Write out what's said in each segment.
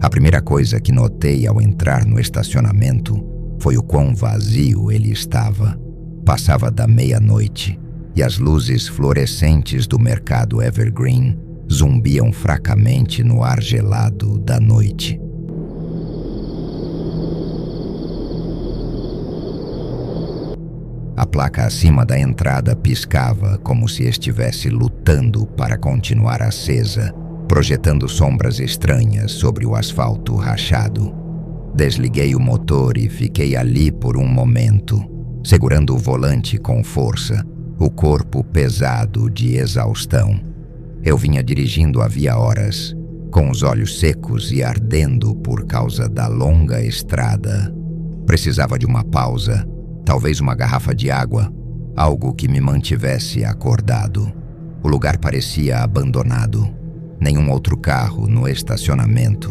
A primeira coisa que notei ao entrar no estacionamento foi o quão vazio ele estava. Passava da meia-noite e as luzes fluorescentes do mercado Evergreen zumbiam fracamente no ar gelado da noite. A placa acima da entrada piscava como se estivesse lutando para continuar acesa, projetando sombras estranhas sobre o asfalto rachado. Desliguei o motor e fiquei ali por um momento, segurando o volante com força, o corpo pesado de exaustão. Eu vinha dirigindo havia horas, com os olhos secos e ardendo por causa da longa estrada. Precisava de uma pausa, talvez uma garrafa de água, algo que me mantivesse acordado. O lugar parecia abandonado. Nenhum outro carro no estacionamento,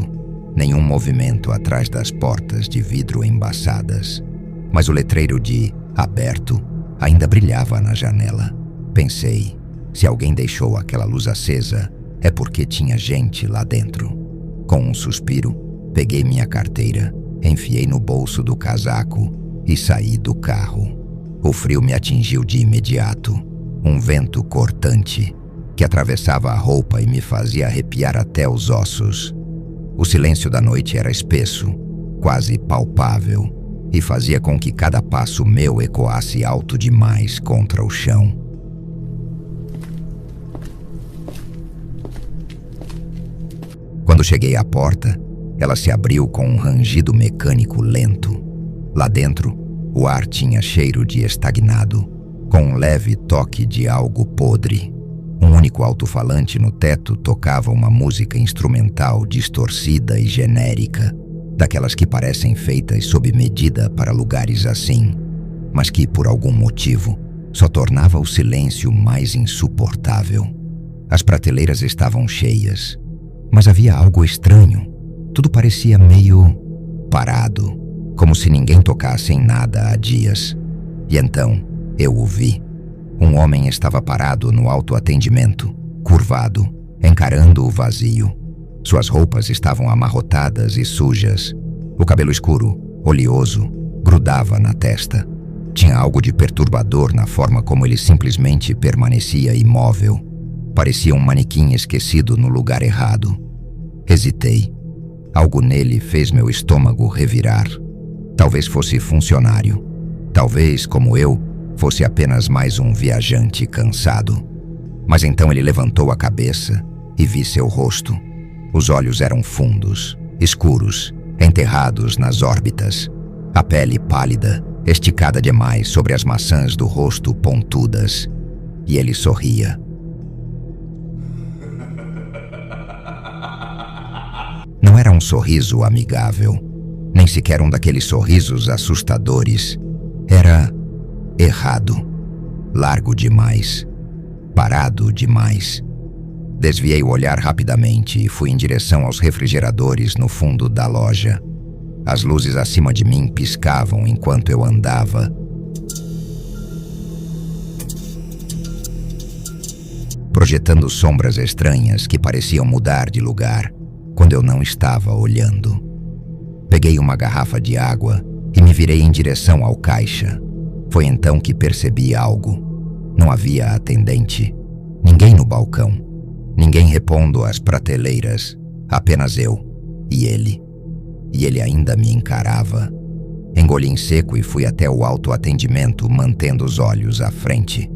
nenhum movimento atrás das portas de vidro embaçadas. Mas o letreiro de "aberto" ainda brilhava na janela. Pensei, se alguém deixou aquela luz acesa, é porque tinha gente lá dentro. Com um suspiro, peguei minha carteira, enfiei no bolso do casaco e saí do carro. O frio me atingiu de imediato, um vento cortante que atravessava a roupa e me fazia arrepiar até os ossos. O silêncio da noite era espesso, quase palpável, e fazia com que cada passo meu ecoasse alto demais contra o chão. Quando cheguei à porta, ela se abriu com um rangido mecânico lento. Lá dentro, o ar tinha cheiro de estagnado, com um leve toque de algo podre. Um único alto-falante no teto tocava uma música instrumental distorcida e genérica, daquelas que parecem feitas sob medida para lugares assim, mas que, por algum motivo, só tornava o silêncio mais insuportável. As prateleiras estavam cheias, mas havia algo estranho. Tudo parecia meio parado, como se ninguém tocasse em nada há dias. E então, eu o vi. Um homem estava parado no autoatendimento, curvado, encarando o vazio. Suas roupas estavam amarrotadas e sujas. O cabelo escuro, oleoso, grudava na testa. Tinha algo de perturbador na forma como ele simplesmente permanecia imóvel. Parecia um manequim esquecido no lugar errado. Hesitei. Algo nele fez meu estômago revirar. Talvez fosse funcionário. Talvez, como eu, fosse apenas mais um viajante cansado. Mas então ele levantou a cabeça e vi seu rosto. Os olhos eram fundos, escuros, enterrados nas órbitas. A pele pálida, esticada demais sobre as maçãs do rosto pontudas. E ele sorria. Não era um sorriso amigável, nem sequer um daqueles sorrisos assustadores. Era errado, largo demais, parado demais. Desviei o olhar rapidamente e fui em direção aos refrigeradores no fundo da loja. As luzes acima de mim piscavam enquanto eu andava. Projetando sombras estranhas que pareciam mudar de lugar quando eu não estava olhando. Peguei uma garrafa de água e me virei em direção ao caixa. Foi então que percebi algo. Não havia atendente, ninguém no balcão, ninguém repondo as prateleiras, apenas eu e ele. E ele ainda me encarava. Engoli em seco e fui até o autoatendimento, mantendo os olhos à frente.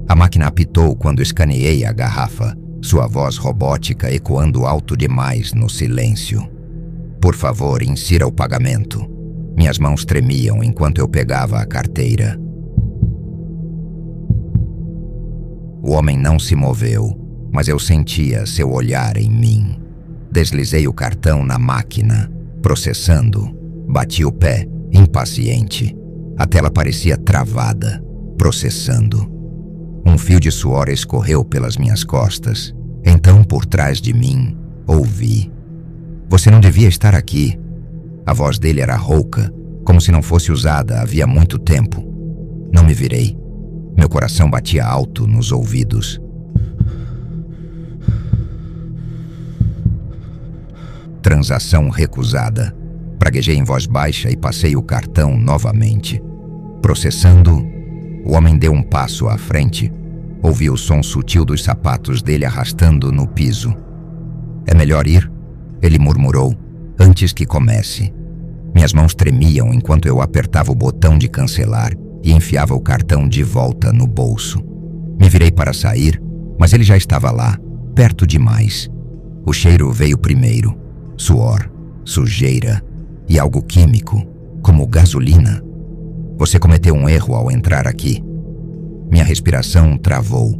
A máquina apitou quando escaneei a garrafa, sua voz robótica ecoando alto demais no silêncio. Por favor, insira o pagamento. Minhas mãos tremiam enquanto eu pegava a carteira. O homem não se moveu, mas eu sentia seu olhar em mim. Deslizei o cartão na máquina, processando. Bati o pé, impaciente. A tela parecia travada, processando. Um fio de suor escorreu pelas minhas costas. Então, por trás de mim, ouvi: "Você não devia estar aqui." A voz dele era rouca, como se não fosse usada havia muito tempo. Não me virei. Meu coração batia alto nos ouvidos. Transação recusada. Praguejei em voz baixa e passei o cartão novamente. Processando, o homem deu um passo à frente. Ouvi o som sutil dos sapatos dele arrastando no piso. "É melhor ir?" ele murmurou, antes que comece. Minhas mãos tremiam enquanto eu apertava o botão de cancelar e enfiava o cartão de volta no bolso. Me virei para sair, mas ele já estava lá, perto demais. O cheiro veio primeiro. Suor, sujeira e algo químico, como gasolina. "Você cometeu um erro ao entrar aqui." Minha respiração travou.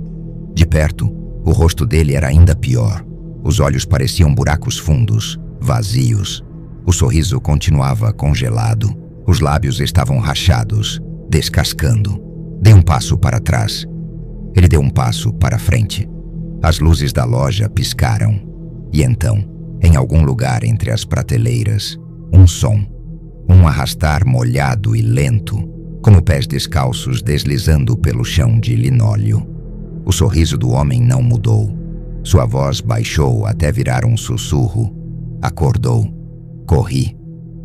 De perto, o rosto dele era ainda pior. Os olhos pareciam buracos fundos, vazios. O sorriso continuava congelado. Os lábios estavam rachados, descascando. Dei um passo para trás. Ele deu um passo para frente. As luzes da loja piscaram. E então, em algum lugar entre as prateleiras, um som. Um arrastar molhado e lento, como pés descalços deslizando pelo chão de linóleo. O sorriso do homem não mudou. Sua voz baixou até virar um sussurro. Acordou. Corri.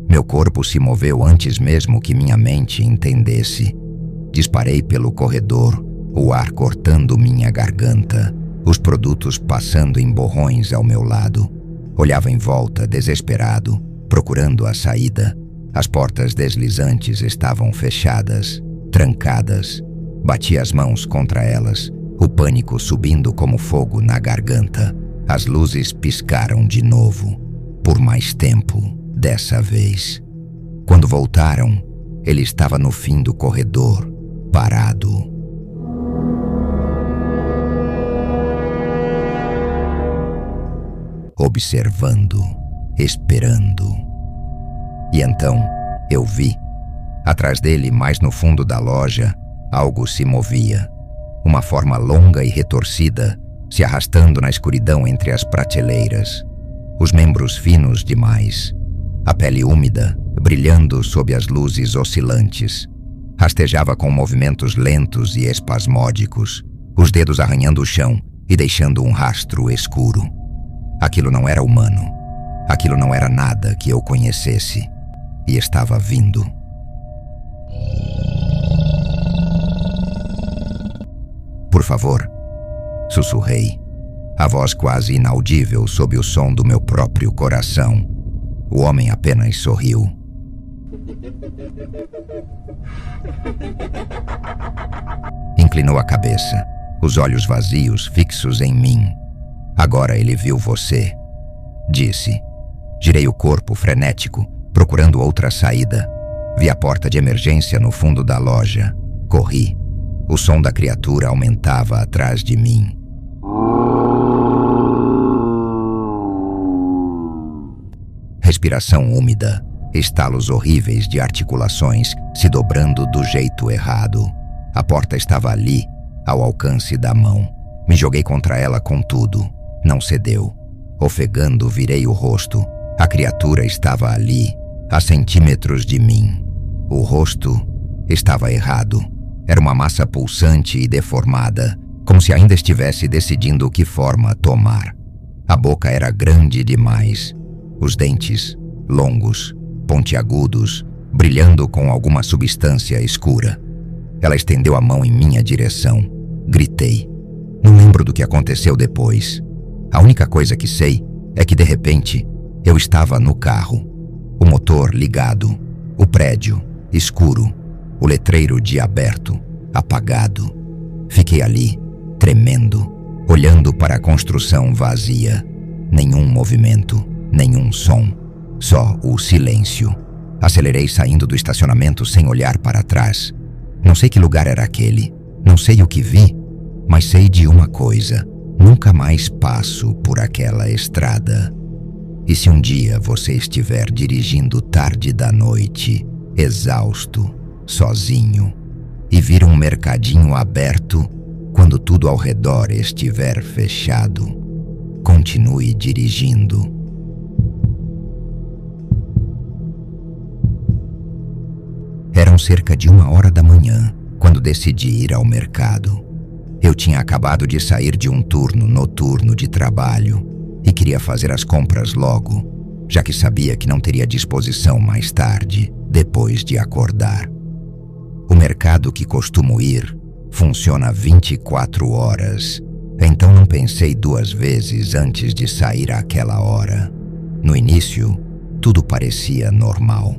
Meu corpo se moveu antes mesmo que minha mente entendesse. Disparei pelo corredor, o ar cortando minha garganta, os produtos passando em borrões ao meu lado. Olhava em volta, desesperado, procurando a saída. As portas deslizantes estavam fechadas, trancadas. Bati as mãos contra elas, o pânico subindo como fogo na garganta. As luzes piscaram de novo, por mais tempo, dessa vez. Quando voltaram, ele estava no fim do corredor, parado. Observando, esperando. E então, eu vi. Atrás dele, mais no fundo da loja, algo se movia. Uma forma longa e retorcida, se arrastando na escuridão entre as prateleiras. Os membros finos demais. A pele úmida, brilhando sob as luzes oscilantes. Rastejava com movimentos lentos e espasmódicos, os dedos arranhando o chão e deixando um rastro escuro. Aquilo não era humano. Aquilo não era nada que eu conhecesse. E estava vindo. "Por favor", sussurrei, a voz quase inaudível sob o som do meu próprio coração. O homem apenas sorriu. Inclinou a cabeça, os olhos vazios fixos em mim. "Agora ele viu você", disse. Girei o corpo frenético, procurando outra saída. Vi a porta de emergência no fundo da loja. Corri. O som da criatura aumentava atrás de mim. Respiração úmida, estalos horríveis de articulações se dobrando do jeito errado. A porta estava ali, ao alcance da mão. Me joguei contra ela com tudo. Não cedeu. Ofegando, virei o rosto. A criatura estava ali, a centímetros de mim. O rosto estava errado. Era uma massa pulsante e deformada, como se ainda estivesse decidindo que forma tomar. A boca era grande demais. Os dentes, longos, pontiagudos, brilhando com alguma substância escura. Ela estendeu a mão em minha direção. Gritei. Não lembro do que aconteceu depois. A única coisa que sei é que, de repente, eu estava no carro. O motor ligado, o prédio escuro, o letreiro de aberto, apagado. Fiquei ali, tremendo, olhando para a construção vazia. Nenhum movimento, nenhum som, só o silêncio. Acelerei saindo do estacionamento sem olhar para trás. Não sei que lugar era aquele, não sei o que vi, mas sei de uma coisa: nunca mais passo por aquela estrada. E se um dia você estiver dirigindo tarde da noite, exausto, sozinho, e vir um mercadinho aberto, quando tudo ao redor estiver fechado, continue dirigindo. Eram cerca de 1h da manhã, quando decidi ir ao mercado. Eu tinha acabado de sair de um turno noturno de trabalho e queria fazer as compras logo. já que sabia que não teria disposição mais tarde, depois de acordar. O mercado que costumo ir funciona 24 horas, então não pensei duas vezes antes de sair àquela hora. No início, tudo parecia normal.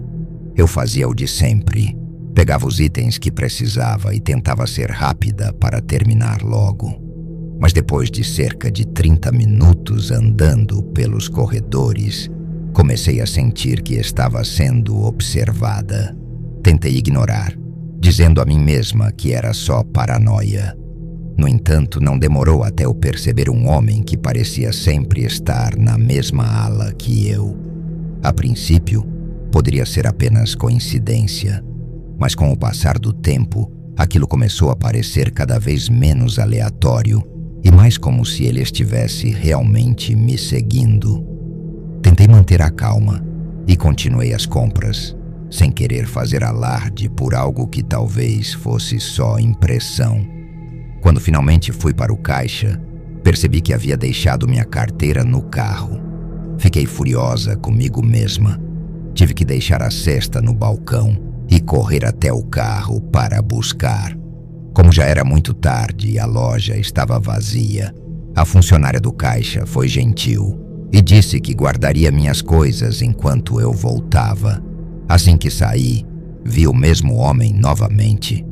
Eu fazia o de sempre, pegava os itens que precisava e tentava ser rápida para terminar logo. Mas depois de cerca de 30 minutos andando pelos corredores, comecei a sentir que estava sendo observada. Tentei ignorar, dizendo a mim mesma que era só paranoia. No entanto, não demorou até eu perceber um homem que parecia sempre estar na mesma ala que eu. A princípio, poderia ser apenas coincidência, mas com o passar do tempo, aquilo começou a parecer cada vez menos aleatório e mais como se ele estivesse realmente me seguindo. Tentei manter a calma e continuei as compras, sem querer fazer alarde por algo que talvez fosse só impressão. Quando finalmente fui para o caixa, percebi que havia deixado minha carteira no carro. Fiquei furiosa comigo mesma. Tive que deixar a cesta no balcão e correr até o carro para buscar. Como já era muito tarde e a loja estava vazia, a funcionária do caixa foi gentil e disse que guardaria minhas coisas enquanto eu voltava. Assim que saí, vi o mesmo homem novamente.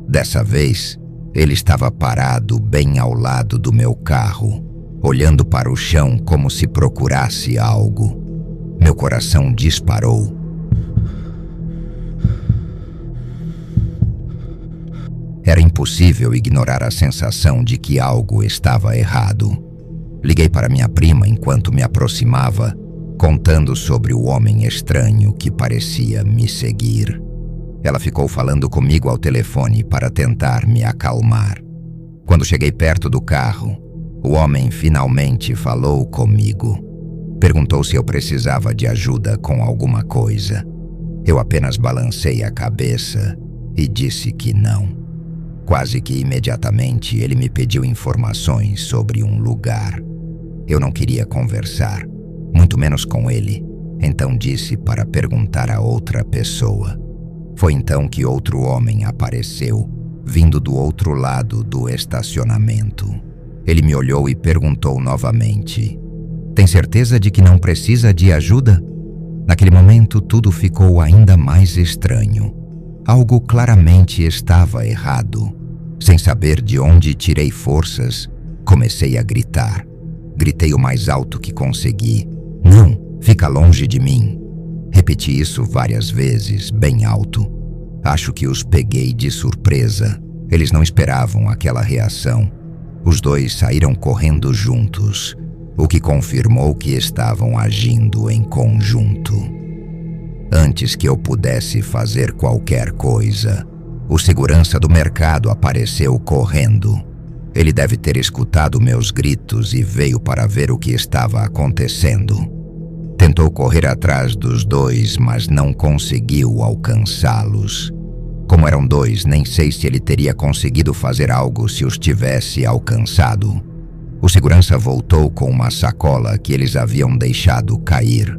Dessa vez, ele estava parado bem ao lado do meu carro, olhando para o chão como se procurasse algo. Meu coração disparou. Era impossível ignorar a sensação de que algo estava errado. Liguei para minha prima enquanto me aproximava, contando sobre o homem estranho que parecia me seguir. Ela ficou falando comigo ao telefone para tentar me acalmar. Quando cheguei perto do carro, o homem finalmente falou comigo. Perguntou se eu precisava de ajuda com alguma coisa. Eu apenas balancei a cabeça e disse que não. Quase que imediatamente ele me pediu informações sobre um lugar. Eu não queria conversar, muito menos com ele, então disse para perguntar a outra pessoa. Foi então que outro homem apareceu, vindo do outro lado do estacionamento. Ele me olhou e perguntou novamente: "Tem certeza de que não precisa de ajuda?" Naquele momento, tudo ficou ainda mais estranho. Algo claramente estava errado. Sem saber de onde tirei forças, comecei a gritar. Gritei o mais alto que consegui: "Não, fica longe de mim." Repeti isso várias vezes, bem alto. Acho que os peguei de surpresa. Eles não esperavam aquela reação. Os dois saíram correndo juntos, o que confirmou que estavam agindo em conjunto. Antes que eu pudesse fazer qualquer coisa, o segurança do mercado apareceu correndo. Ele deve ter escutado meus gritos e veio para ver o que estava acontecendo. Tentou correr atrás dos dois, mas não conseguiu alcançá-los. Como eram dois, nem sei se ele teria conseguido fazer algo se os tivesse alcançado. O segurança voltou com uma sacola que eles haviam deixado cair.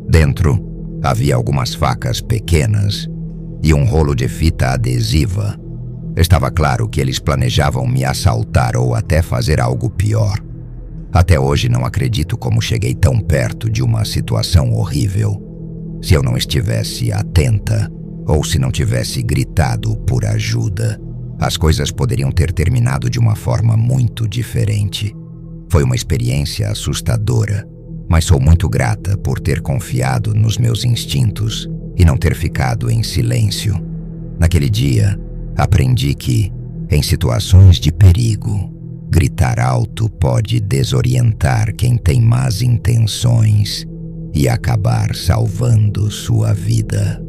Dentro, havia algumas facas pequenas e um rolo de fita adesiva. Estava claro que eles planejavam me assaltar ou até fazer algo pior. Até hoje não acredito como cheguei tão perto de uma situação horrível. Se eu não estivesse atenta, ou se não tivesse gritado por ajuda, as coisas poderiam ter terminado de uma forma muito diferente. Foi uma experiência assustadora, mas sou muito grata por ter confiado nos meus instintos e não ter ficado em silêncio. Naquele dia, aprendi que, em situações de perigo, gritar alto pode desorientar quem tem más intenções e acabar salvando sua vida.